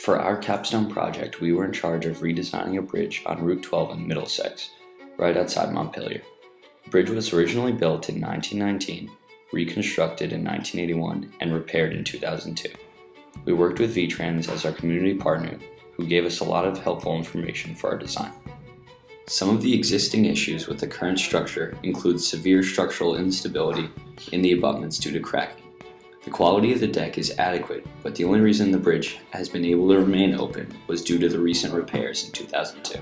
For our capstone project, we were in charge of redesigning a bridge on Route 12 in Middlesex, right outside Montpelier. The bridge was originally built in 1919, reconstructed in 1981, and repaired in 2002. We worked with VTrans as our community partner, who gave us a lot of helpful information for our design. Some of the existing issues with the current structure include severe structural instability in the abutments due to cracking. The quality of the deck is adequate, but the only reason the bridge has been able to remain open was due to the recent repairs in 2002.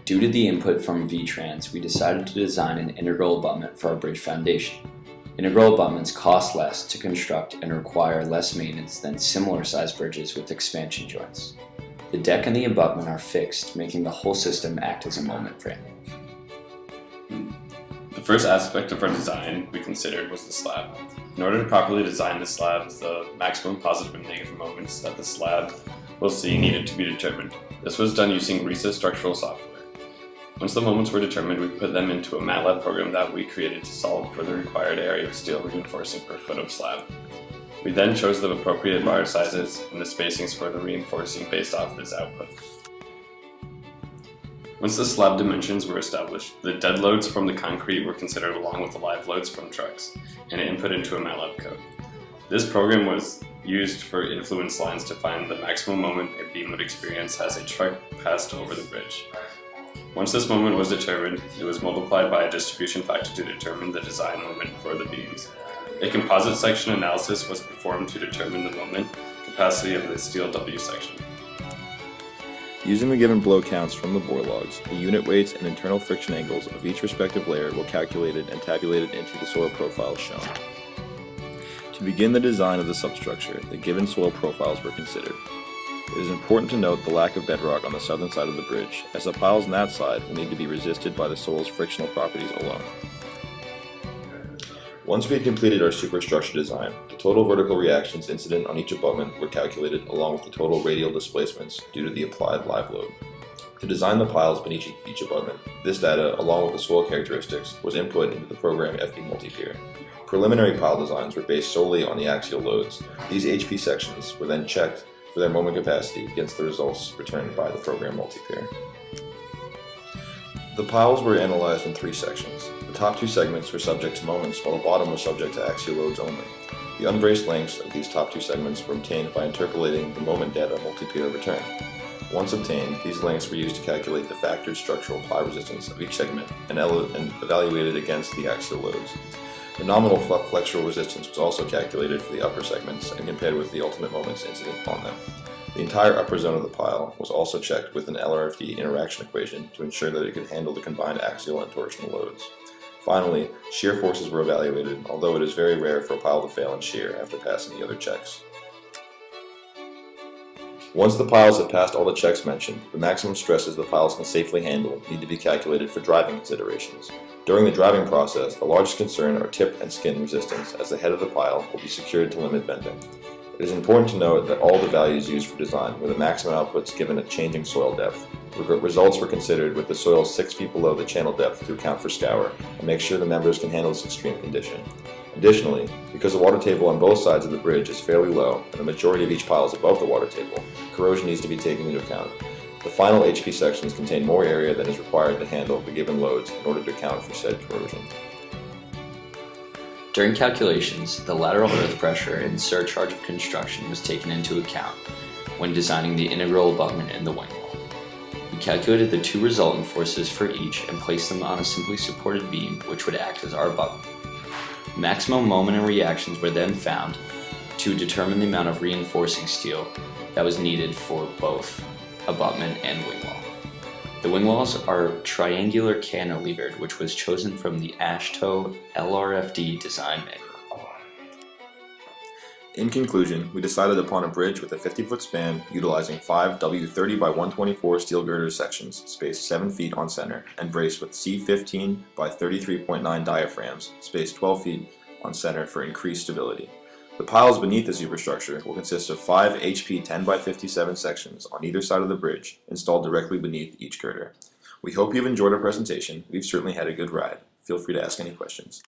Due to the input from VTrans, we decided to design an integral abutment for our bridge foundation. Integral abutments cost less to construct and require less maintenance than similar-sized bridges with expansion joints. The deck and the abutment are fixed, making the whole system act as a moment frame. The first aspect of our design we considered was the slab. In order to properly design the slab, the maximum positive and negative moments that the slab will see needed to be determined. This was done using RISA structural software. Once the moments were determined, we put them into a MATLAB program that we created to solve for the required area of steel reinforcing per foot of slab. We then chose the appropriate bar sizes and the spacings for the reinforcing based off this output. Once the slab dimensions were established, the dead loads from the concrete were considered along with the live loads from trucks and input into a MATLAB code. This program was used for influence lines to find the maximum moment a beam would experience as a truck passed over the bridge. Once this moment was determined, it was multiplied by a distribution factor to determine the design moment for the beams. A composite section analysis was performed to determine the moment capacity of the steel W section. Using the given blow counts from the bore logs, the unit weights and internal friction angles of each respective layer were calculated and tabulated into the soil profiles shown. To begin the design of the substructure, the given soil profiles were considered. It is important to note the lack of bedrock on the southern side of the bridge, as the piles on that side will need to be resisted by the soil's frictional properties alone. Once we had completed our superstructure design, the total vertical reactions incident on each abutment were calculated along with the total radial displacements due to the applied live load. To design the piles beneath each abutment, this data, along with the soil characteristics, was input into the program FB Multipier. Preliminary pile designs were based solely on the axial loads. These HP sections were then checked for their moment capacity against the results returned by the program Multipier. The piles were analyzed in 3 sections. The top 2 segments were subject to moments, while the bottom was subject to axial loads only. The unbraced lengths of these top 2 segments were obtained by interpolating the moment data Multipier returned. Once obtained, these lengths were used to calculate the factored structural ply resistance of each segment and evaluated against the axial loads. The nominal flexural resistance was also calculated for the upper segments and compared with the ultimate moments incident on them. The entire upper zone of the pile was also checked with an LRFD interaction equation to ensure that it could handle the combined axial and torsional loads. Finally, shear forces were evaluated, although it is very rare for a pile to fail in shear after passing the other checks. Once the piles have passed all the checks mentioned, the maximum stresses the piles can safely handle need to be calculated for driving considerations. During the driving process, the largest concern are tip and skin resistance, as the head of the pile will be secured to limit bending. It is important to note that all the values used for design were the maximum outputs given a changing soil depth. Results were considered with the soil 6 feet below the channel depth to account for scour and make sure the members can handle this extreme condition. Additionally, because the water table on both sides of the bridge is fairly low and the majority of each pile is above the water table, corrosion needs to be taken into account. The final HP sections contain more area than is required to handle the given loads in order to account for said corrosion. During calculations, the lateral earth pressure and surcharge of construction was taken into account when designing the integral abutment and the wing wall. We calculated the 2 resultant forces for each and placed them on a simply supported beam which would act as our abutment. Maximum moment and reactions were then found to determine the amount of reinforcing steel that was needed for both abutment and wing wall. The wing walls are triangular cantilevered, which was chosen from the AASHTO LRFD design manual. In conclusion, we decided upon a bridge with a 50-foot span utilizing 5 W30 by 124 steel girder sections spaced 7 feet on center and braced with C15 by 33.9 diaphragms spaced 12 feet on center for increased stability. The piles beneath the superstructure will consist of 5 HP 10 by 57 sections on either side of the bridge installed directly beneath each girder. We hope you've enjoyed our presentation. We've certainly had a good ride. Feel free to ask any questions.